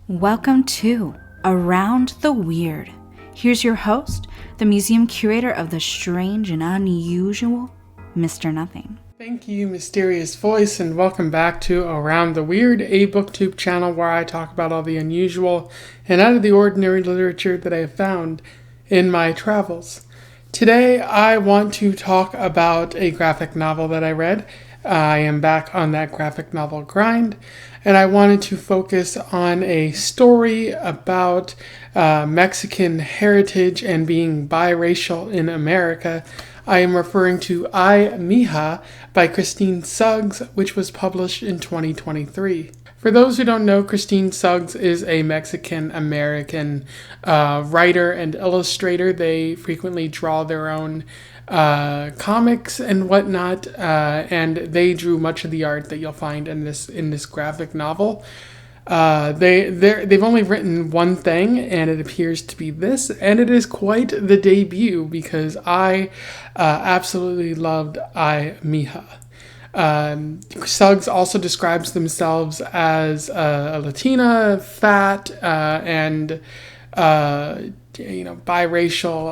Welcome to Around the Weird. Here's your host, the museum curator of the strange and unusual, Mr. Nothing. Thank you, mysterious voice, and welcome back to Around the Weird, a booktube channel where I talk about all the unusual and out of the ordinary literature that I have found in my travels. Today, I want to talk about a graphic novel that I read. I am back on that graphic novel grind, and I wanted to focus on a story about Mexican heritage and being biracial in America. I am referring to Mija by Christine Suggs, which was published in 2023. For those who don't know, Christine Suggs is a Mexican-American writer and illustrator. They frequently draw their own comics and whatnot, and they drew much of the art that you'll find in this graphic novel. They've only written one thing, and it appears to be this, and it is quite the debut because I absolutely loved Mija. Suggs also describes themselves as a Latina, fat, and biracial,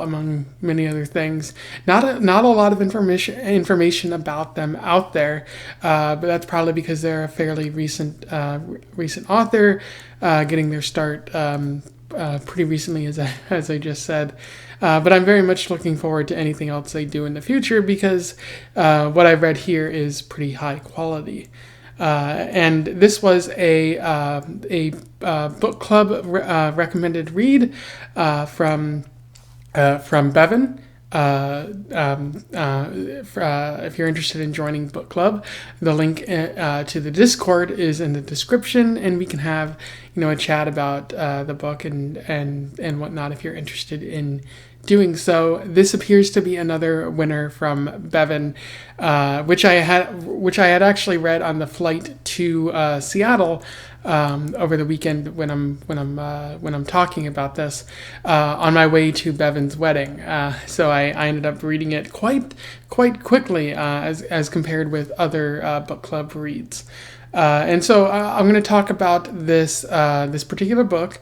among many other things. Not a lot of information about them out there, but that's probably because they're a fairly recent author, getting their start pretty recently, as I just said. But I'm very much looking forward to anything else they do in the future because what I've read here is pretty high quality. And this was a book club recommended read from Bevan. If you're interested in joining book club, the link to the Discord is in the description, and we can have a chat about the book and whatnot if you're interested in doing so. This appears to be another winner from Bevan, which I had actually read on the flight to Seattle over the weekend when I'm talking about this on my way to Bevan's wedding. So I ended up reading it quite quickly as compared with other book club reads. And so I'm going to talk about this particular book.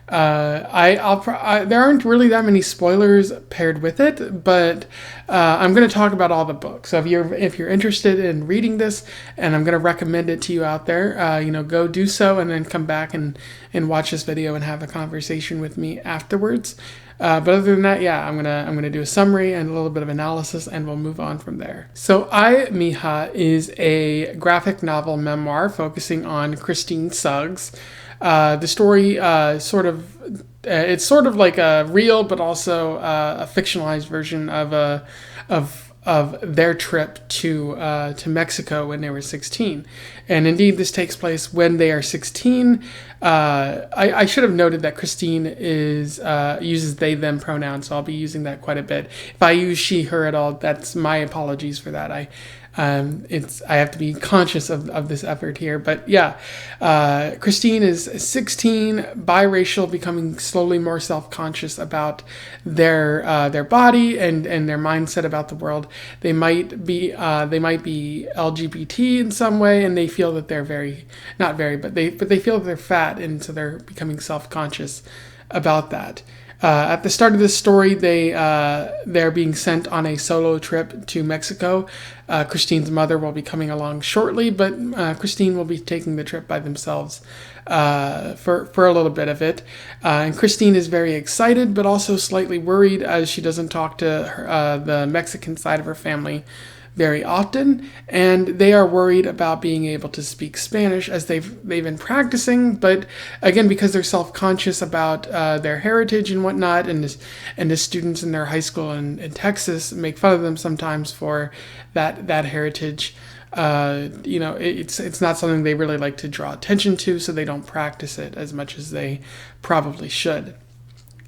There aren't really that many spoilers paired with it, but I'm going to talk about all the books. So if you're interested in reading this, and I'm going to recommend it to you out there, go do so, and then come back and watch this video and have a conversation with me afterwards. But other than that, I'm gonna do a summary and a little bit of analysis, and we'll move on from there. So, Mija is a graphic novel memoir focusing on Christine Suggs. The story it's sort of like a real but also a fictionalized version of their trip to Mexico when they were 16. And indeed, this takes place when they are 16. I should have noted that Christine uses they, them pronouns, so I'll be using that quite a bit. If I use she, her at all, that's my apologies for that. I have to be conscious of this effort here. But Christine is 16, biracial, becoming slowly more self-conscious about their body and their mindset about the world. They might be LGBT in some way, and they feel that they're they feel that they're fat, and so they're becoming self-conscious about that. At the start of this story, they're being sent on a solo trip to Mexico. Christine's mother will be coming along shortly, but Christine will be taking the trip by themselves for a little bit of it. And Christine is very excited, but also slightly worried as she doesn't talk to the Mexican side of her family very often, and they are worried about being able to speak Spanish as they've been practicing, but again, because they're self-conscious about their heritage and whatnot, and the students in their high school in Texas make fun of them sometimes for that heritage. It's not something they really like to draw attention to, so they don't practice it as much as they probably should.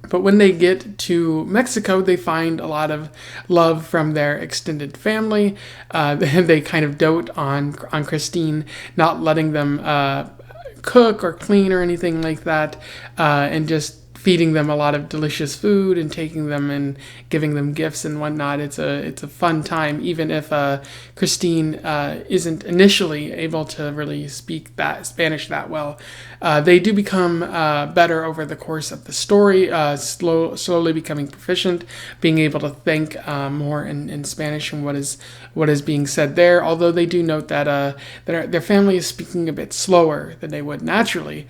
But when they get to Mexico, they find a lot of love from their extended family. They kind of dote on Christine, not letting them cook or clean or anything like that, and just feeding them a lot of delicious food and taking them and giving them gifts and whatnot. It's a fun time, even if Christine isn't initially able to really speak that Spanish that well. They do become better over the course of the story, slowly becoming proficient, being able to think more in Spanish and what is being said there. Although they do note that their family is speaking a bit slower than they would naturally.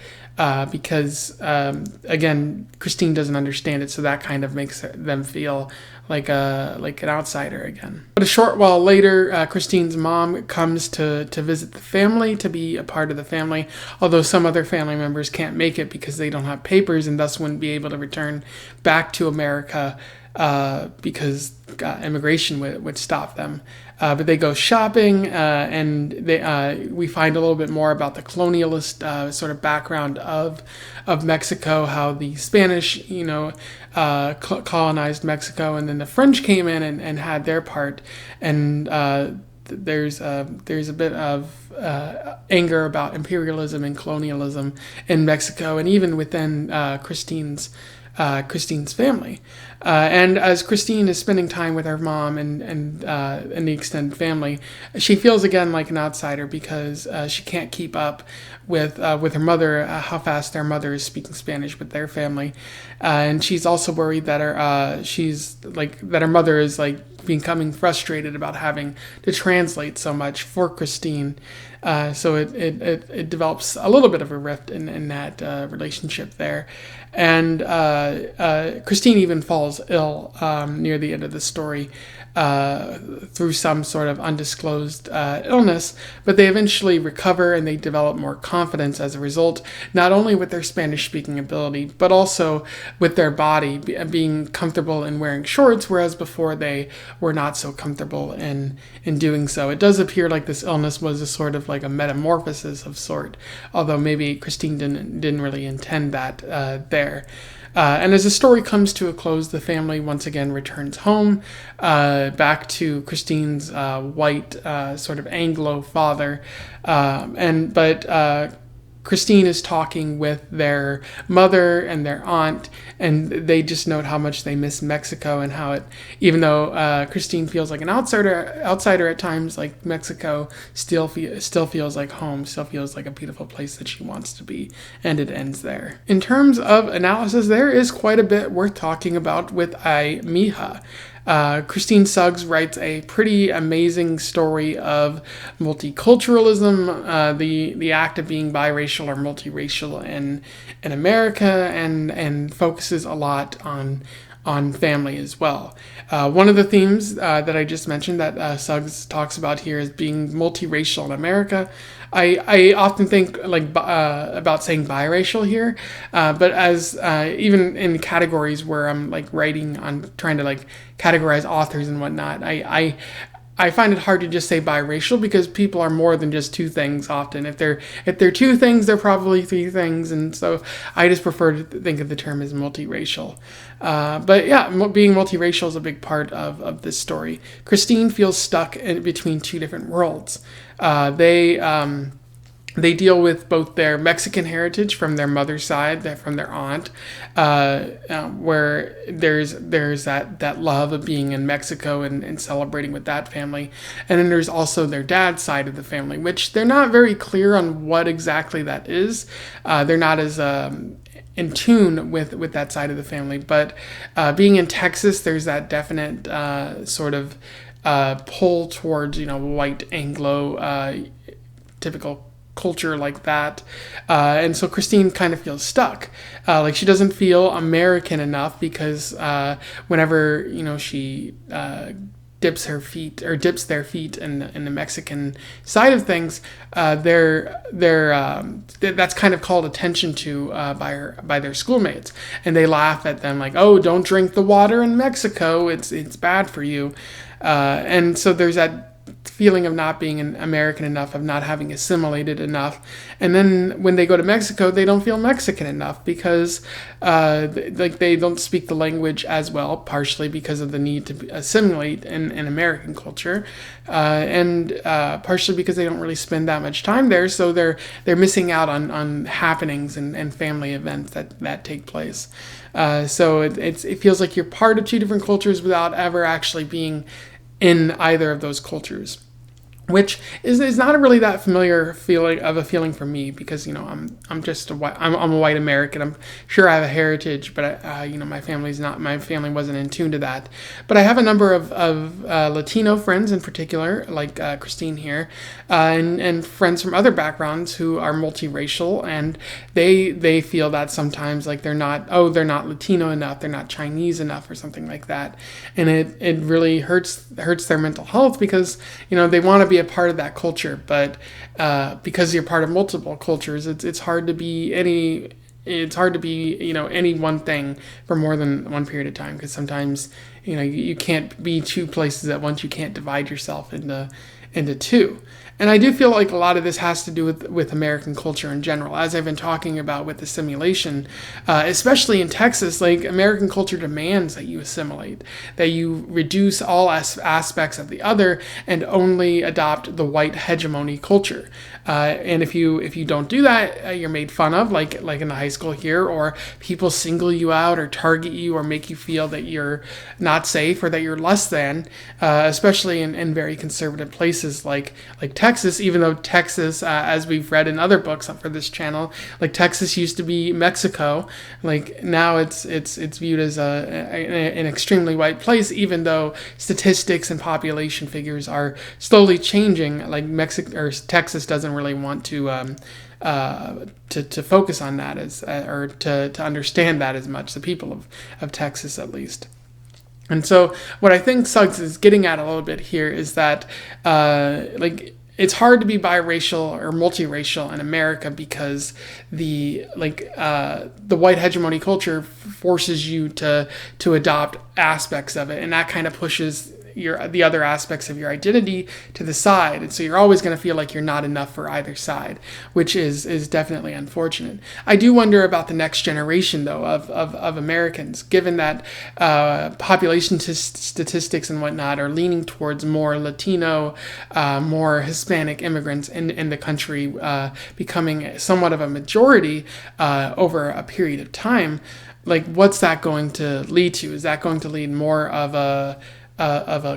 Because, again, Christine doesn't understand it, so that kind of makes them feel like an outsider again. But a short while later, Christine's mom comes to visit the family, to be a part of the family, although some other family members can't make it because they don't have papers and thus wouldn't be able to return back to America because immigration would stop them. But they go shopping, and we find a little bit more about the colonialist sort of background of Mexico, how the Spanish, colonized Mexico, and then the French came in and had their part. And there's a bit of anger about imperialism and colonialism in Mexico, and even within Christine's family. And as Christine is spending time with her mom and the extended family, she feels again like an outsider because she can't keep up with her mother, how fast their mother is speaking Spanish with their family, and she's also worried that her mother is like becoming frustrated about having to translate so much for Christine. So it develops a little bit of a rift in that relationship there. And Christine even falls ill near the end of the story through some sort of undisclosed illness, but they eventually recover and they develop more confidence as a result, not only with their Spanish-speaking ability, but also with their body being comfortable in wearing shorts, whereas before they were not so comfortable in doing so. It does appear like this illness was a sort of like a metamorphosis of sort, although maybe Christine didn't really intend that there. And as the story comes to a close, the family once again returns home, back to Christine's white sort of Anglo father, but Christine is talking with their mother and their aunt, and they just note how much they miss Mexico and how even though Christine feels like an outsider at times, like Mexico still feels like home, still feels like a beautiful place that she wants to be, and it ends there. In terms of analysis, there is quite a bit worth talking about with Mija. Christine Suggs writes a pretty amazing story of multiculturalism, the act of being biracial or multiracial in America, and focuses a lot on family as well. One of the themes that I just mentioned that Suggs talks about here is being multiracial in America. I often think about saying biracial here, but as even in categories where I'm like writing on trying to like categorize authors and whatnot, I find it hard to just say biracial because people are more than just two things often. If they're two things, they're probably three things, and so I just prefer to think of the term as multiracial. But yeah, being multiracial is a big part of this story. Christine feels stuck in between two different worlds. They deal with both their Mexican heritage from their mother's side, from their aunt, where there's that love of being in Mexico and celebrating with that family. And then there's also their dad's side of the family, which they're not very clear on what exactly that is. They're not as in tune with that side of the family. But being in Texas, there's that definite sort of pull towards, white Anglo typical culture like that, and so Christine kind of feels stuck, like she doesn't feel American enough because whenever she dips their feet in the Mexican side of things, that's kind of called attention to by their schoolmates, and they laugh at them like, oh, don't drink the water in Mexico, it's bad for you, and so there's that feeling of not being an American enough, of not having assimilated enough. And then when they go to Mexico, they don't feel Mexican enough because they don't speak the language as well, partially because of the need to assimilate in American culture, and partially because they don't really spend that much time there, so they're missing out on happenings and family events that take place. So it feels like you're part of two different cultures without ever actually being in either of those cultures, which is not really that familiar feeling for me, because I'm just a white American. I'm sure I have a heritage, but my family wasn't in tune to that. But I have a number of Latino friends in particular, like Christine here, and friends from other backgrounds who are multiracial, and they feel that sometimes, like they're not Latino enough, they're not Chinese enough, or something like that, and it really hurts their mental health, because they want to be a part of that culture, but because you're part of multiple cultures, it's hard to be any one thing for more than one period of time, because sometimes you can't be two places at once. You can't divide yourself into two. And I do feel like a lot of this has to do with American culture in general, as I've been talking about with assimilation, especially in Texas. Like, American culture demands that you assimilate, that you reduce all aspects of the other and only adopt the white hegemony culture. And if you don't do that, you're made fun of, like in the high school here, or people single you out or target you or make you feel that you're not safe or that you're less than, especially in very conservative places like Texas, even though Texas, as we've read in other books for this channel, like Texas used to be Mexico. Like, now it's viewed as an extremely white place, even though statistics and population figures are slowly changing. Like, Texas doesn't really want to focus on that or to understand that as much, the people of Texas at least. And so what I think Suggs is getting at a little bit here is that it's hard to be biracial or multiracial in America, because the white hegemony culture forces you to adopt aspects of it, and that kind of pushes the other aspects of your identity to the side, and so you're always going to feel like you're not enough for either side, which is definitely unfortunate. I do wonder about the next generation, though, of Americans, given that population statistics and whatnot are leaning towards more Latino, more Hispanic immigrants in the country, becoming somewhat of a majority over a period of time. Like, what's that going to lead to? Is that going to lead more of a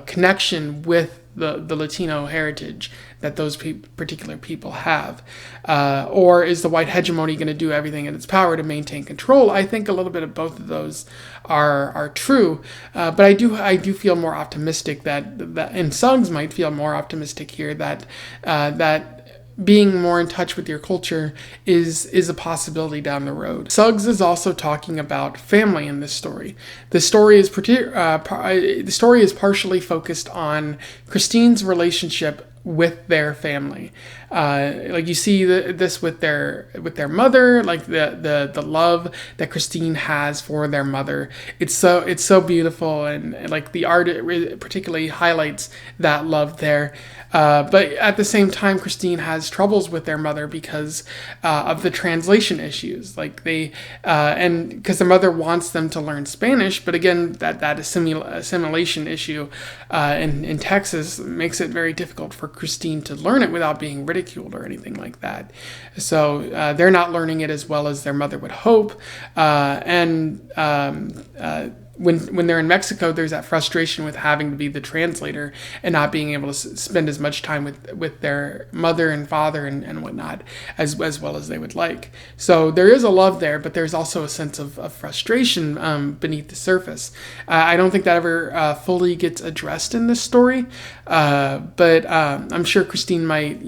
connection with the Latino heritage that those particular people have? Or is the white hegemony going to do everything in its power to maintain control? I think a little bit of both of those are true, but I do feel more optimistic that and Suggs might feel more optimistic here that being more in touch with your culture is a possibility down the road. Suggs is also talking about family in this story. The story is partially focused on Christine's relationship with their family. Like, you see this with their mother, like the love that Christine has for their mother. It's so beautiful, and like the art particularly highlights that love there. But at the same time, Christine has troubles with their mother because of the translation issues. Like, and because the mother wants them to learn Spanish, but again, that assimilation issue in Texas makes it very difficult for Christine to learn it without being ridiculed or anything like that. So they're not learning it as well as their mother would hope, when they're in Mexico, there's that frustration with having to be the translator and not being able to spend as much time with their mother and father and whatnot as well as they would like. So there is a love there, but there's also a sense of frustration beneath the surface. I don't think that ever fully gets addressed in this story, but I'm sure Christine might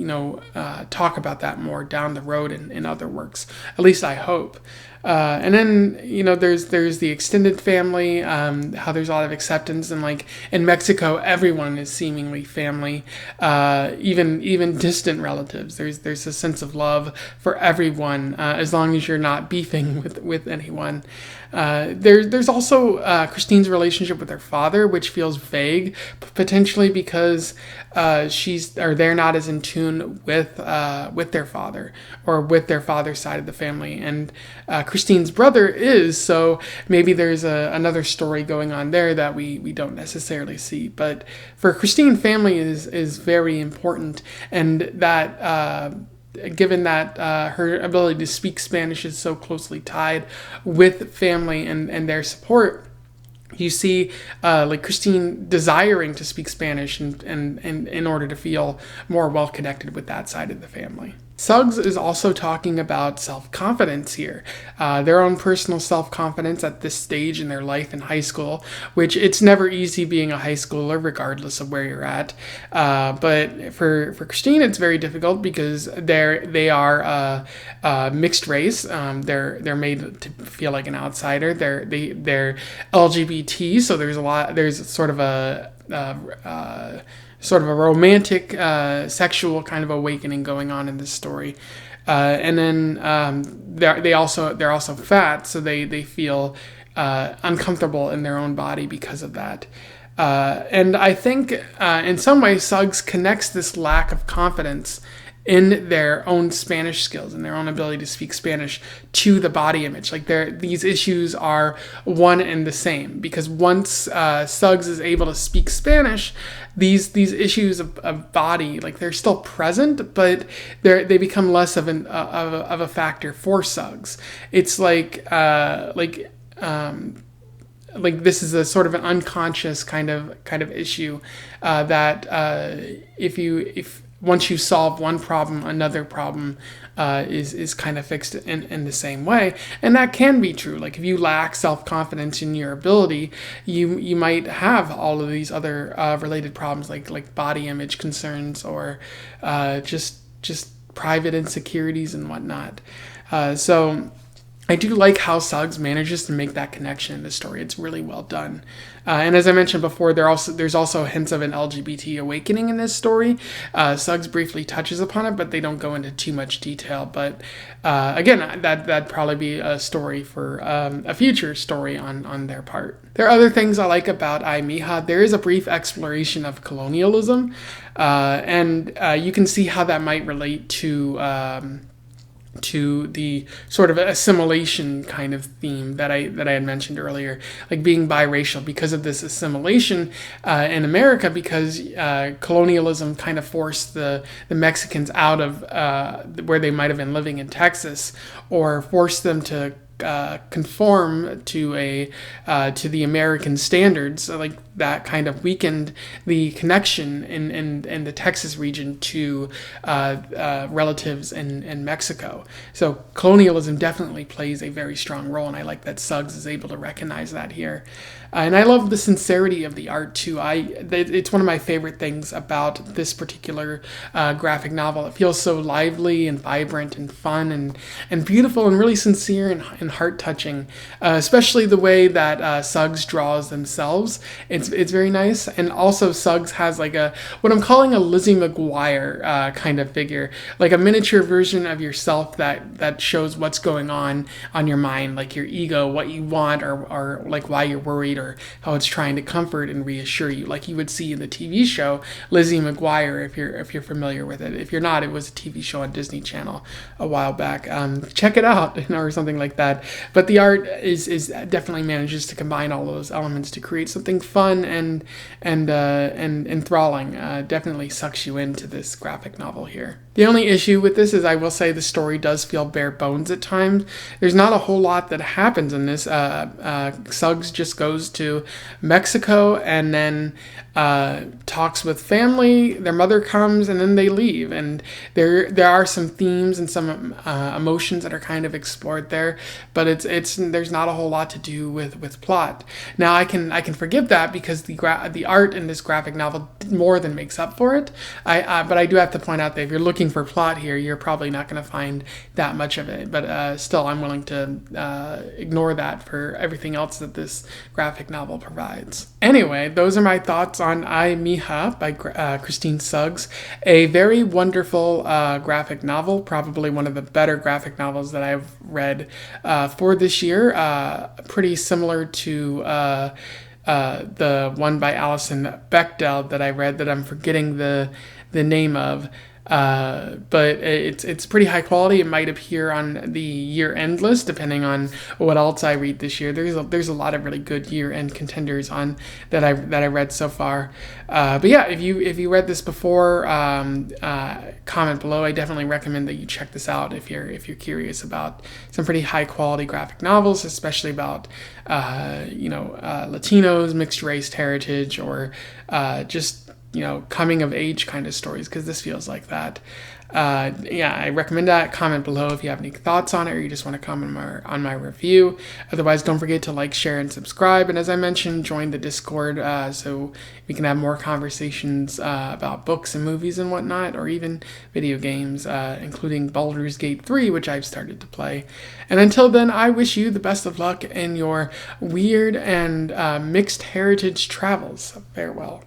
talk about that more down the road in other works. At least I hope. And then, there's the extended family, how there's a lot of acceptance, and like in Mexico, everyone is seemingly family, even distant relatives. There's a sense of love for everyone, as long as you're not beefing with anyone. There's also Christine's relationship with her father, which feels vague, potentially because they're not as in tune with their father, or with their father's side of the family, and Christine's brother is. So maybe there's another story going on there that we don't necessarily see. But for Christine, family is very important, and that. Given that her ability to speak Spanish is so closely tied with family and their support, you see like Christine desiring to speak Spanish and in order to feel more well connected with that side of the family. Suggs is also talking about self-confidence here, their own personal self-confidence at this stage in their life in high school, which it's never easy being a high schooler regardless of where you're at. But for Christine, it's very difficult because they are mixed race. They're made to feel like an outsider. They're LGBT, so there's sort of a romantic, sexual kind of awakening going on in this story. And then they're also fat, so they feel uncomfortable in their own body because of that. And I think in some ways Suggs connects this lack of confidence in their own Spanish skills and their own ability to speak Spanish to the body image. Like these issues are one and the same, because once Suggs is able to speak Spanish, these issues of body, like they're still present, but they become less of a factor for Suggs. It's like this is a sort of an unconscious kind of issue that if once you solve one problem, another problem is kind of fixed in the same way. And that can be true. Like if you lack self-confidence in your ability, you might have all of these other related problems like body image concerns, or just private insecurities and whatnot. So I do like how Suggs manages to make that connection in the story. It's really well done. And as I mentioned before, there's also hints of an LGBT awakening in this story. Suggs briefly touches upon it, but they don't go into too much detail. But again, that'd probably be a story for a future story on their part. There are other things I like about I, Mija. There is a brief exploration of colonialism, and you can see how that might relate to the sort of assimilation kind of theme that I had mentioned earlier, like being biracial because of this assimilation in America, because colonialism kind of forced the Mexicans out of where they might have been living in Texas, or forced them to conform to the American standards. So like that kind of weakened the connection in the Texas region to relatives in Mexico. So colonialism definitely plays a very strong role, and I like that Suggs is able to recognize that here. And I love the sincerity of the art too. It's one of my favorite things about this particular graphic novel. It feels so lively and vibrant and fun and beautiful and really sincere and heart-touching, especially the way that Suggs draws themselves. It's very nice. And also Suggs has like what I'm calling a Lizzie McGuire kind of figure, like a miniature version of yourself that shows what's going on your mind, like your ego, what you want, or like why you're worried, or how it's trying to comfort and reassure you, like you would see in the TV show Lizzie McGuire, if you're familiar with it. If you're not, it was a TV show on Disney Channel a while back. Check it out, or something like that. But the art is definitely manages to combine all those elements to create something fun and enthralling. Definitely sucks you into this graphic novel here. The only issue with this is I will say the story does feel bare bones at times. There's not a whole lot that happens in this. Suggs just goes to Mexico and then talks with family. Their mother comes and then they leave. And there are some themes and some emotions that are kind of explored there, but there's not a whole lot to do with plot. Now I can forgive that because the art in this graphic novel more than makes up for it. But I do have to point out that if you're looking looking for plot here, you're probably not going to find that much of it. But still, I'm willing to ignore that for everything else that this graphic novel provides. Anyway, those are my thoughts on I, Mija by Christine Suggs. A very wonderful graphic novel, probably one of the better graphic novels that I've read for this year. Pretty similar to the one by Alison Bechdel that I read that I'm forgetting the name of. But it's pretty high quality. It might appear on the year-end list depending on what else I read this year. There's a lot of really good year-end contenders on that I read so far. But yeah, if you read this before, comment below. I definitely recommend that you check this out if you're curious about some pretty high quality graphic novels, especially about Latinos, mixed race heritage, or just coming of age kind of stories, because this feels like that. I recommend that. Comment below if you have any thoughts on it or you just want to comment on my review. Otherwise, don't forget to like, share, and subscribe. And as I mentioned, join the Discord so we can have more conversations about books and movies and whatnot, or even video games, including Baldur's Gate 3, which I've started to play. And until then, I wish you the best of luck in your weird and mixed heritage travels. Farewell.